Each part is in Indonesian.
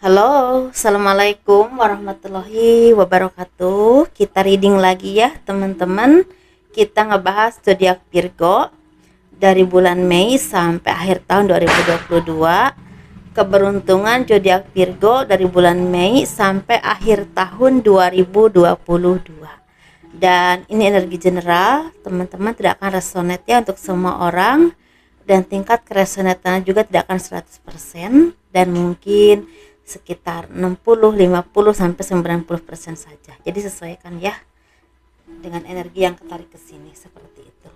Halo, Assalamualaikum warahmatullahi wabarakatuh. Kita reading lagi ya teman-teman. Kita ngebahas zodiak Virgo dari bulan Mei sampai akhir tahun 2022. Keberuntungan zodiak Virgo dari bulan Mei sampai akhir tahun 2022. Dan ini energi general, teman-teman tidak akan resonate ya untuk semua orang, dan tingkat keresonatannya juga tidak akan 100% dan mungkin sekitar 60, 50 sampai 90% saja. Jadi sesuaikan ya dengan energi yang ketarik ke sini seperti itu.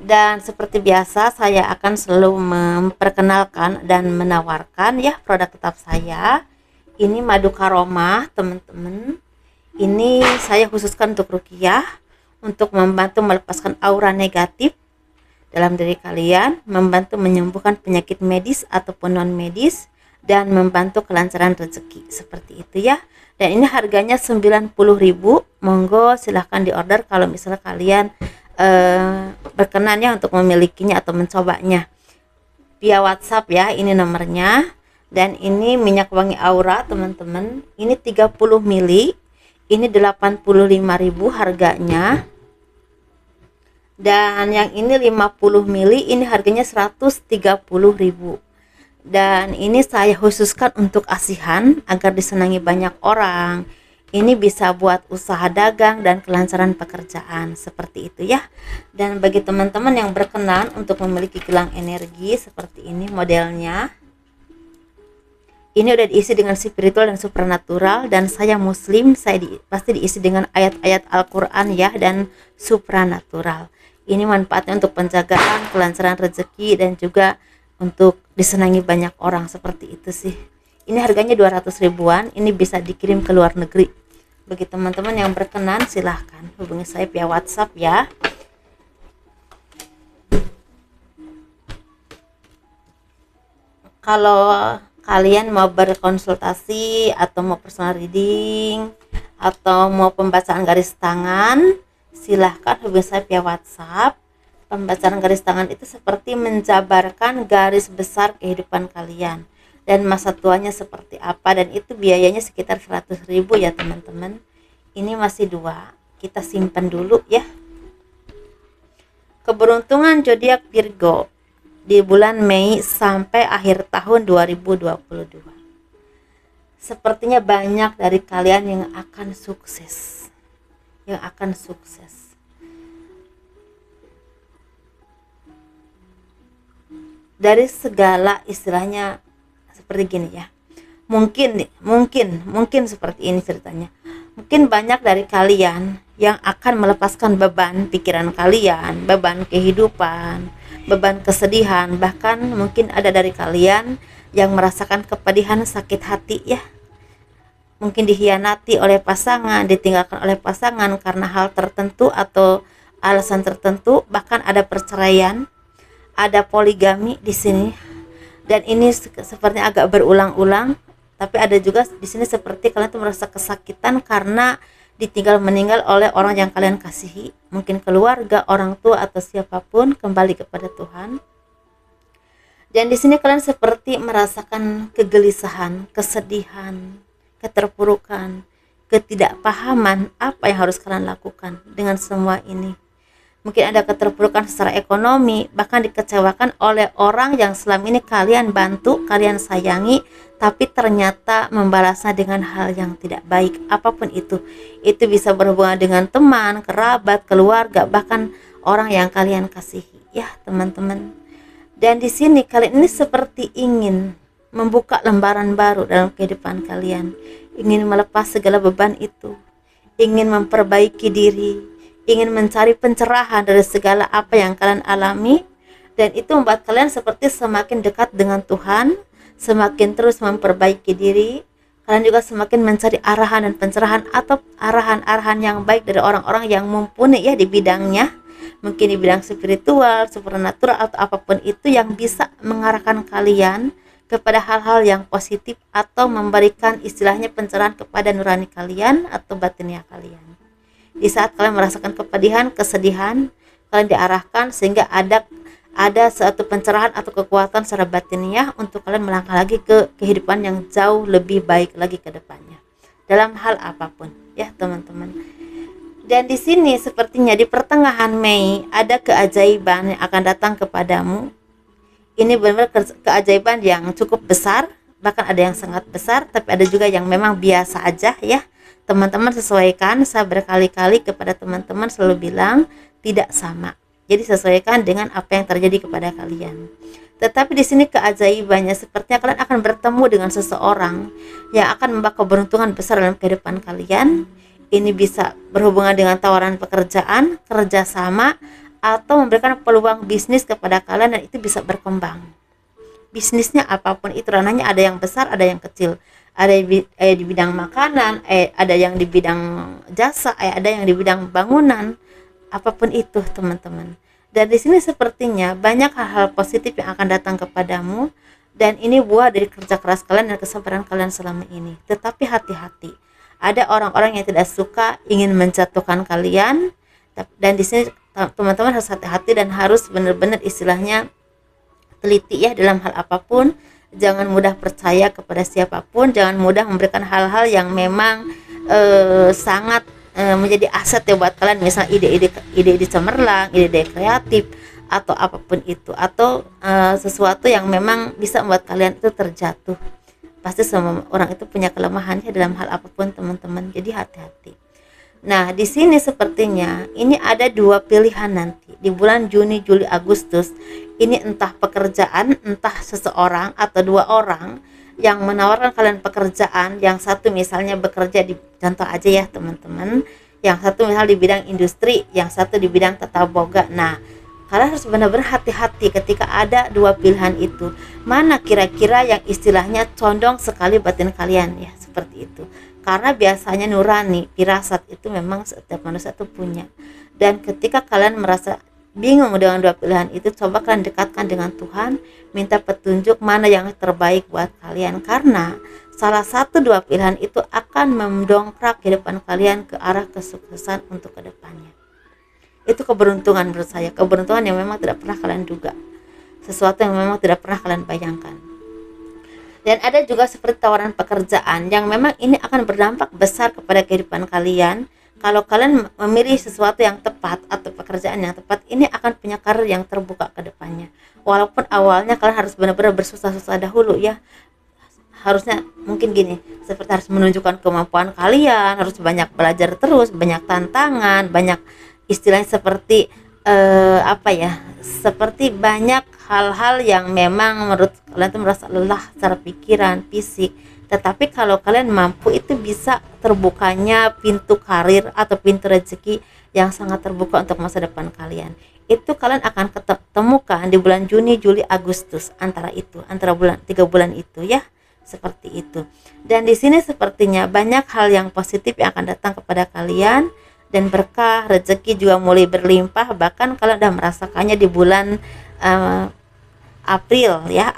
Dan seperti biasa saya akan selalu memperkenalkan dan menawarkan ya produk tetap saya. Ini madu karomah, teman-teman. Ini saya khususkan untuk ruqyah, untuk membantu melepaskan aura negatif dalam diri kalian, membantu menyembuhkan penyakit medis ataupun non medis, dan membantu kelancaran rezeki seperti itu ya. Dan ini harganya 90.000. Monggo silahkan diorder kalau misalnya kalian berkenan ya untuk memilikinya atau mencobanya via WhatsApp ya. Ini nomornya. Dan ini minyak wangi aura teman-teman, ini 30 mili, ini 85.000 harganya. Dan yang ini 50 mili, ini harganya 130.000. Dan ini saya khususkan untuk asihan agar disenangi banyak orang. Ini bisa buat usaha dagang dan kelancaran pekerjaan seperti itu ya. Dan bagi teman-teman yang berkenan untuk memiliki gelang energi seperti ini modelnya, ini udah diisi dengan spiritual dan supranatural, dan saya muslim, pasti diisi dengan ayat-ayat Al-Quran ya, dan supranatural. Ini manfaatnya untuk penjagaan, kelancaran rezeki, dan juga untuk disenangi banyak orang seperti itu sih. Ini harganya 200 ribuan, ini bisa dikirim ke luar negeri. Bagi teman-teman yang berkenan silahkan hubungi saya via WhatsApp ya. Kalau kalian mau berkonsultasi atau mau personal reading atau mau pembacaan garis tangan, silahkan hubungi saya via WhatsApp. Pembacaan garis tangan itu seperti menjabarkan garis besar kehidupan kalian dan masa tuanya seperti apa, dan itu biayanya sekitar 100.000 ya teman-teman. Ini masih 2, kita simpan dulu ya. Keberuntungan zodiak Virgo di bulan Mei sampai akhir tahun 2022. Sepertinya banyak dari kalian yang akan sukses. Dari segala istilahnya seperti gini ya. Mungkin seperti ini ceritanya. Mungkin banyak dari kalian yang akan melepaskan beban pikiran kalian, beban kehidupan, beban kesedihan, bahkan mungkin ada dari kalian yang merasakan kepedihan, sakit hati ya. Mungkin dihianati oleh pasangan, ditinggalkan oleh pasangan karena hal tertentu atau alasan tertentu, bahkan ada perceraian, ada poligami di sini. Dan ini sepertinya agak berulang-ulang, tapi ada juga di sini seperti kalian tuh merasa kesakitan karena meninggal oleh orang yang kalian kasihi, mungkin keluarga, orang tua atau siapapun, kembali kepada Tuhan. Dan di sini kalian seperti merasakan kegelisahan, kesedihan, keterpurukan, ketidakpahaman apa yang harus kalian lakukan dengan semua ini. Mungkin ada keterpurukan secara ekonomi, bahkan dikecewakan oleh orang yang selama ini kalian bantu, kalian sayangi, tapi ternyata membalasnya dengan hal yang tidak baik, apapun itu. Itu bisa berhubungan dengan teman, kerabat, keluarga, bahkan orang yang kalian kasihi ya teman-teman. Dan di sini kalian ini seperti ingin membuka lembaran baru dalam kehidupan kalian, ingin melepas segala beban itu, ingin memperbaiki diri, ingin mencari pencerahan dari segala apa yang kalian alami. Dan itu membuat kalian seperti semakin dekat dengan Tuhan, semakin terus memperbaiki diri. Kalian juga semakin mencari arahan dan pencerahan atau arahan-arahan yang baik dari orang-orang yang mumpuni ya di bidangnya, mungkin di bidang spiritual, supernatural, atau apapun itu yang bisa mengarahkan kalian kepada hal-hal yang positif atau memberikan istilahnya pencerahan kepada nurani kalian atau batinnya kalian. Di saat kalian merasakan kepedihan, kesedihan, kalian diarahkan sehingga ada suatu pencerahan atau kekuatan secara batiniah untuk kalian melangkah lagi ke kehidupan yang jauh lebih baik lagi ke depannya dalam hal apapun ya teman-teman. Dan di sini sepertinya di pertengahan Mei ada keajaiban yang akan datang kepadamu. Ini benar-benar keajaiban yang cukup besar, bahkan ada yang sangat besar, tapi ada juga yang memang biasa aja ya. Teman-teman sesuaikan, saya berkali-kali kepada teman-teman selalu bilang tidak sama. Jadi sesuaikan dengan apa yang terjadi kepada kalian. Tetapi di sini keajaibannya sepertinya kalian akan bertemu dengan seseorang yang akan membawa keberuntungan besar dalam kehidupan kalian. Ini bisa berhubungan dengan tawaran pekerjaan, kerjasama, atau memberikan peluang bisnis kepada kalian dan itu bisa berkembang. Bisnisnya apapun itu, ranahnya ada yang besar, ada yang kecil. Ada di bidang makanan, ada yang di bidang jasa, ada yang di bidang bangunan. Apapun itu teman-teman. Dan di sini sepertinya banyak hal-hal positif yang akan datang kepadamu dan ini buah dari kerja keras kalian dan kesabaran kalian selama ini. Tetapi hati-hati. Ada orang-orang yang tidak suka ingin menjatuhkan kalian dan di sini teman-teman harus hati-hati dan harus benar-benar istilahnya teliti ya dalam hal apapun. Jangan mudah percaya kepada siapapun, jangan mudah memberikan hal-hal yang memang sangat menjadi aset ya buat kalian, misalnya ide-ide cemerlang, ide-ide kreatif atau apapun itu, atau sesuatu yang memang bisa membuat kalian itu terjatuh. Pasti semua orang itu punya kelemahannya dalam hal apapun teman-teman, jadi hati-hati. Nah di sini sepertinya ini ada dua pilihan nanti di bulan Juni, Juli, Agustus. Ini entah pekerjaan, entah seseorang atau dua orang yang menawarkan kalian pekerjaan. Yang satu misalnya bekerja di, contoh aja ya teman-teman, yang satu misal di bidang industri, yang satu di bidang tata boga. Nah kalian harus benar-benar hati-hati ketika ada dua pilihan itu, mana kira-kira yang istilahnya condong sekali batin kalian ya, seperti itu. Karena biasanya nurani, firasat itu memang setiap manusia itu punya. Dan ketika kalian merasa bingung dengan dua pilihan itu, coba kalian dekatkan dengan Tuhan, minta petunjuk mana yang terbaik buat kalian, karena salah satu dua pilihan itu akan mendongkrak kehidupan kalian ke arah kesuksesan untuk kedepannya. Itu keberuntungan menurut saya, keberuntungan yang memang tidak pernah kalian duga, sesuatu yang memang tidak pernah kalian bayangkan. Dan ada juga seperti tawaran pekerjaan yang memang ini akan berdampak besar kepada kehidupan kalian. Kalau kalian memilih sesuatu yang tepat atau pekerjaan yang tepat, ini akan punya karir yang terbuka ke depannya. Walaupun awalnya kalian harus benar-benar bersusah-susah dahulu ya. Harusnya mungkin gini, seperti harus menunjukkan kemampuan kalian, harus banyak belajar terus, banyak tantangan, banyak istilahnya seperti seperti banyak hal-hal yang memang menurut kalian tuh merasa lelah secara pikiran, fisik. Tetapi kalau kalian mampu, itu bisa terbukanya pintu karir atau pintu rezeki yang sangat terbuka untuk masa depan kalian. Itu kalian akan ketemukan di bulan Juni, Juli, Agustus, antara 3 bulan itu ya, seperti itu. Dan di sini sepertinya banyak hal yang positif yang akan datang kepada kalian dan berkah, rezeki juga mulai berlimpah, bahkan kalian sudah merasakannya di bulan April ya,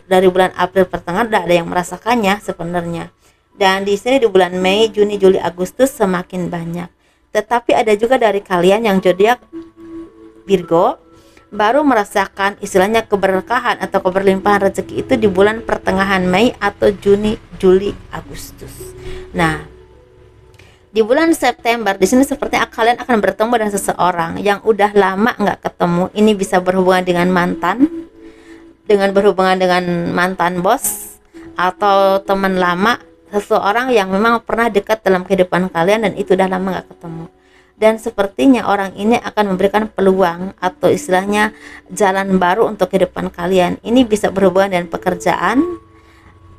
dari bulan April pertengahan udah ada yang merasakannya sebenarnya. Dan di sini di bulan Mei, Juni, Juli, Agustus semakin banyak. Tetapi ada juga dari kalian yang zodiak Virgo baru merasakan istilahnya keberkahan atau keberlimpahan rezeki itu di bulan pertengahan Mei atau Juni, Juli, Agustus. Nah, di bulan September di sini sepertinya kalian akan bertemu dengan seseorang yang udah lama nggak ketemu. Ini bisa berhubungan dengan mantan bos atau teman lama, seseorang yang memang pernah dekat dalam kehidupan kalian dan itu udah lama nggak ketemu. Dan sepertinya orang ini akan memberikan peluang atau istilahnya jalan baru untuk kehidupan kalian. Ini bisa berhubungan dengan pekerjaan,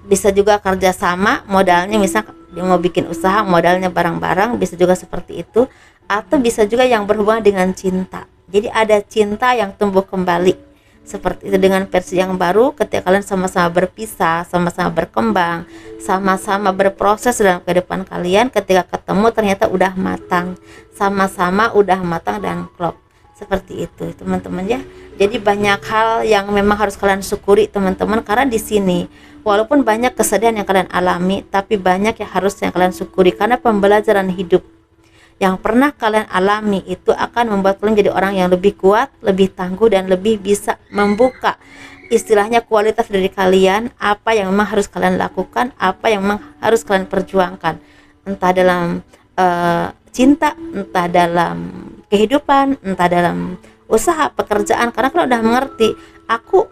bisa juga kerjasama, modalnya misalnya dia mau bikin usaha, modalnya barang-barang, bisa juga seperti itu. Atau bisa juga yang berhubungan dengan cinta. Jadi ada cinta yang tumbuh kembali seperti itu dengan versi yang baru, ketika kalian sama-sama berpisah, sama-sama berkembang, sama-sama berproses dalam kehidupan kalian. Ketika ketemu ternyata udah matang, sama-sama udah matang dan klop, seperti itu teman-teman ya. Jadi banyak hal yang memang harus kalian syukuri teman-teman, karena di sini walaupun banyak kesedihan yang kalian alami, tapi banyak yang harus yang kalian syukuri karena pembelajaran hidup yang pernah kalian alami itu akan membuat kalian jadi orang yang lebih kuat, lebih tangguh, dan lebih bisa membuka istilahnya kualitas dari kalian, apa yang memang harus kalian lakukan, apa yang memang harus kalian perjuangkan, entah dalam cinta, entah dalam kehidupan, entah dalam usaha, pekerjaan. Karena kalau udah mengerti, aku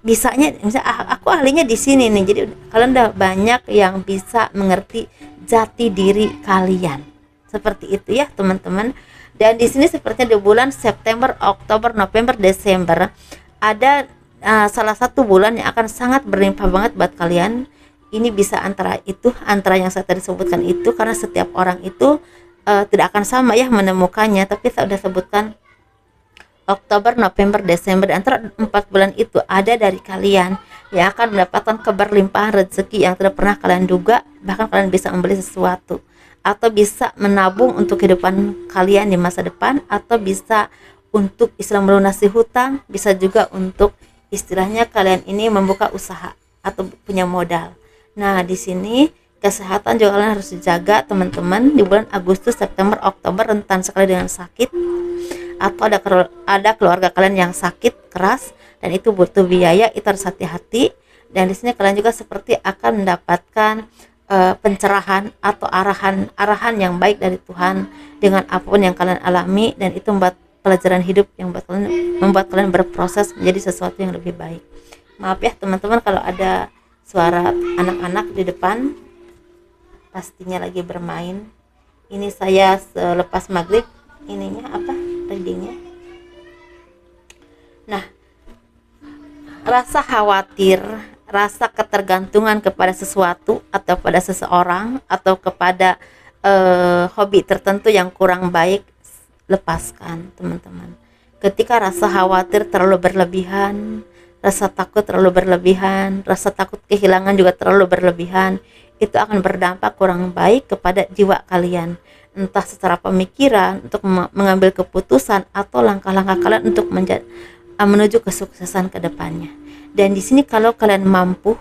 bisanya, misalnya aku ahlinya di sini nih, jadi kalian udah banyak yang bisa mengerti jati diri kalian. Seperti itu ya teman-teman. Dan di sini sepertinya di bulan September, Oktober, November, Desember ada salah satu bulan yang akan sangat berlimpah banget buat kalian. Ini bisa antara yang saya tadi sebutkan itu, karena setiap orang itu tidak akan sama ya menemukannya, tapi saya sudah sebutkan Oktober, November, Desember. Di antara 4 bulan itu ada dari kalian yang akan mendapatkan keberlimpahan rezeki yang tidak pernah kalian duga. Bahkan kalian bisa membeli sesuatu, atau bisa menabung untuk kehidupan kalian di masa depan, atau bisa untuk istilah melunasi hutang, bisa juga untuk istilahnya kalian ini membuka usaha atau punya modal. Nah, di sini kesehatan juga kalian harus dijaga teman-teman. Di bulan Agustus, September, Oktober rentan sekali dengan sakit, atau ada keluarga kalian yang sakit keras dan itu butuh biaya, itu harus hati-hati. Dan di sini kalian juga seperti akan mendapatkan pencerahan atau arahan yang baik dari Tuhan dengan apapun yang kalian alami, dan itu membuat pelajaran hidup yang membuat kalian berproses menjadi sesuatu yang lebih baik. Maaf ya teman-teman kalau ada suara anak-anak di depan, pastinya lagi bermain. Ini saya selepas maghrib readingnya. Nah, rasa khawatir, rasa ketergantungan kepada sesuatu atau pada seseorang atau kepada hobi tertentu yang kurang baik, lepaskan teman-teman. Ketika rasa khawatir terlalu berlebihan, rasa takut terlalu berlebihan, rasa takut kehilangan juga terlalu berlebihan, itu akan berdampak kurang baik kepada jiwa kalian, entah secara pemikiran untuk mengambil keputusan atau langkah-langkah kalian untuk menuju kesuksesan ke depannya. Dan di sini kalau kalian mampu,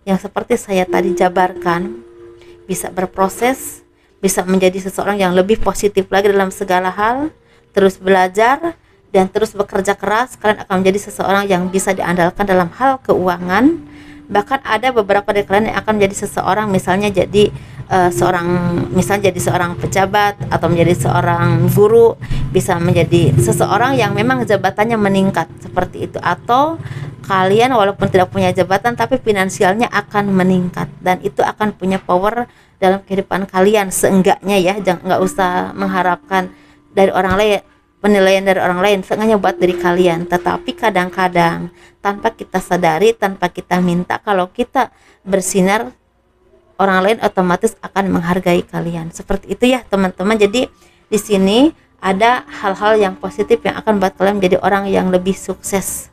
yang seperti saya tadi jabarkan, bisa berproses, bisa menjadi seseorang yang lebih positif lagi dalam segala hal, terus belajar dan terus bekerja keras, kalian akan menjadi seseorang yang bisa diandalkan dalam hal keuangan. Bahkan ada beberapa dari kalian yang akan menjadi seseorang, misalnya jadi seorang pejabat, atau menjadi seorang guru, bisa menjadi seseorang yang memang jabatannya meningkat seperti itu. Atau kalian walaupun tidak punya jabatan tapi finansialnya akan meningkat, dan itu akan punya power dalam kehidupan kalian. Seenggaknya ya, nggak usah mengharapkan dari orang lain, penilaian dari orang lain, seenggaknya buat diri kalian. Tetapi kadang-kadang tanpa kita sadari, tanpa kita minta, kalau kita bersinar, orang lain otomatis akan menghargai kalian. Seperti itu ya teman-teman. Jadi di sini ada hal-hal yang positif yang akan buat kalian menjadi orang yang lebih sukses.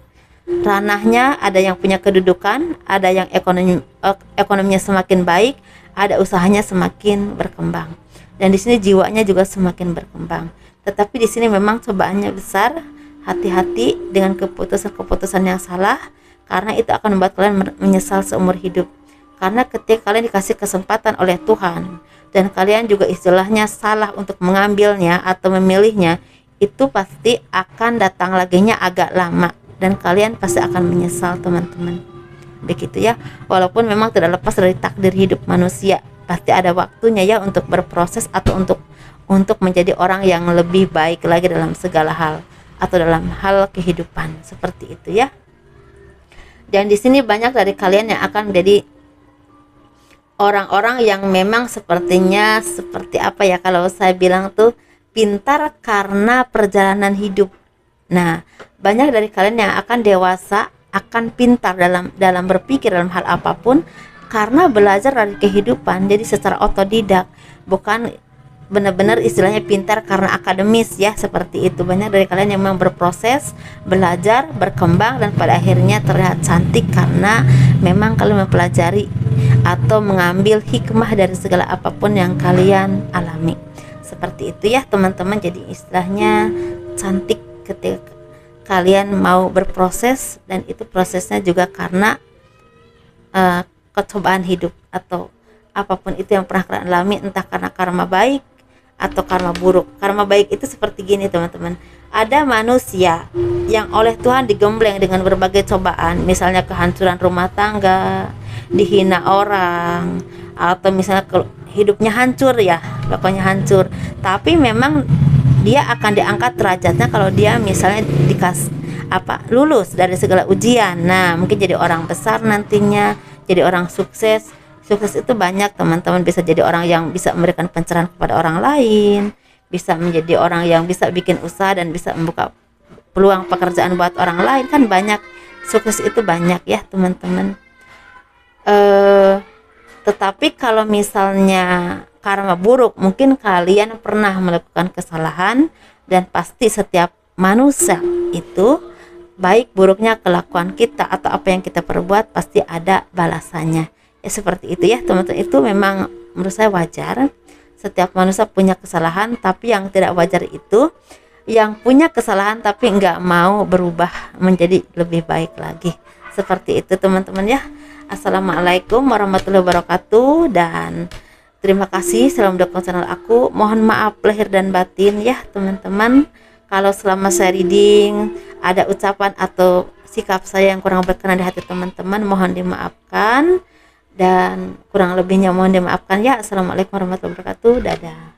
Ranahnya ada yang punya kedudukan, ada yang ekonominya semakin baik, ada usahanya semakin berkembang, dan di sini jiwanya juga semakin berkembang. Tetapi di sini memang cobaannya besar. Hati-hati dengan keputusan-keputusan yang salah, karena itu akan membuat kalian menyesal seumur hidup. Karena ketika kalian dikasih kesempatan oleh Tuhan dan kalian juga istilahnya salah untuk mengambilnya atau memilihnya, itu pasti akan datang laginya agak lama dan kalian pasti akan menyesal teman-teman. Begitu ya. Walaupun memang tidak lepas dari takdir hidup manusia, pasti ada waktunya ya untuk berproses atau untuk menjadi orang yang lebih baik lagi dalam segala hal atau dalam hal kehidupan. Seperti itu ya. Dan di sini banyak dari kalian yang akan menjadi orang-orang yang memang sepertinya seperti apa ya, kalau saya bilang tuh pintar karena perjalanan hidup. Nah, banyak dari kalian yang akan dewasa, akan pintar dalam berpikir dalam hal apapun karena belajar dari kehidupan. Jadi secara otodidak, bukan benar-benar istilahnya pintar karena akademis ya, seperti itu. Banyak dari kalian yang memang berproses, belajar, berkembang, dan pada akhirnya terlihat cantik karena memang kalian mempelajari atau mengambil hikmah dari segala apapun yang kalian alami. Seperti itu ya teman-teman. Jadi istilahnya cantik ketika kalian mau berproses, dan itu prosesnya juga karena kecobaan hidup atau apapun itu yang pernah kalian alami, entah karena karma baik atau karma buruk. Karma baik itu seperti gini teman-teman. Ada manusia yang oleh Tuhan digembleng dengan berbagai cobaan, misalnya kehancuran rumah tangga, dihina orang, atau misalnya hidupnya hancur ya, pokoknya hancur. Tapi memang dia akan diangkat derajatnya kalau dia misalnya lulus dari segala ujian. Nah, mungkin jadi orang besar nantinya, jadi orang sukses. Sukses itu banyak teman-teman, bisa jadi orang yang bisa memberikan pencerahan kepada orang lain, bisa menjadi orang yang bisa bikin usaha dan bisa membuka peluang pekerjaan buat orang lain, kan banyak. Sukses itu banyak ya teman-teman. Tetapi kalau misalnya karma buruk, mungkin kalian pernah melakukan kesalahan, dan pasti setiap manusia itu baik buruknya kelakuan kita atau apa yang kita perbuat pasti ada balasannya. Ya seperti itu ya teman-teman. Itu memang menurut saya wajar. Setiap manusia punya kesalahan, tapi yang tidak wajar itu yang punya kesalahan tapi nggak mau berubah menjadi lebih baik lagi. Seperti itu teman-teman ya. Assalamualaikum warahmatullahi wabarakatuh, dan terima kasih selalu mendukung channel aku. Mohon maaf lahir dan batin ya teman-teman, kalau selama saya reading ada ucapan atau sikap saya yang kurang berkenan di hati teman-teman, mohon dimaafkan, dan kurang lebihnya mohon dimaafkan ya. Assalamualaikum warahmatullahi wabarakatuh. Dadah.